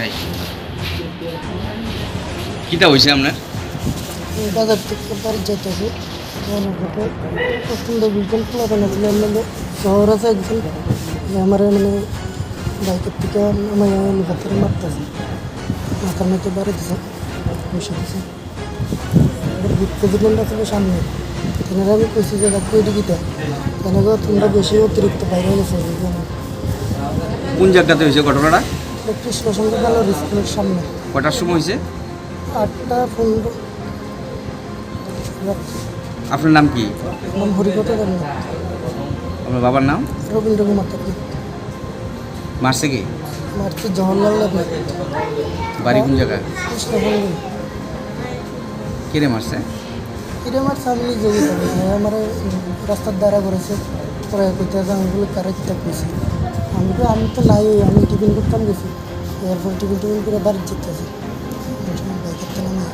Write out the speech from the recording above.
এই কিটা হয়েছে আপনার? বাজার থেকে বাড়ি যাইতেছে প্রথম বিকেল খোলা বানাচ্ছিল এমএলএ শহর আছে একজন যে আমার মানে বাইকের থেকে আমার নিকাতের মারতেছে মাথার মধ্যে বাড়িতেছে বসে দিছে এবার বিদ্যুৎ ছিল সামনে তেনারা আমি কইছি যে দেখো এটি কিটা তেনাকে তোমরা বেশি অতিরিক্ত বাইরে গেছে কোন জায়গাতে হয়েছে ঘটনাটা? কৃষ্ণ সঙ্গে গেল স্কুলের সামনে কটার সময় হয়েছে? 8টা 15 আপনার নাম কি? নাম হরিকথা জানি আপনার বাবার নাম? রবীন্দ্র কুমার তাকে মারছে কি? মারছে জওহরলাল নেহরু বাড়ি কোন জায়গায়? কৃষ্ণগঞ্জ কেড়ে মারছে? এটা আমার ফ্যামিলি জড়িত আমার রাস্তার দ্বারা করেছে পরে কইতেছে আমি বলে কারেক্টটা কইছি আমি তো নাই আমি টিফিন করতাম গেছি এরপর টিফিন করে বাড়ি যেতেছি বাইকের তো নামে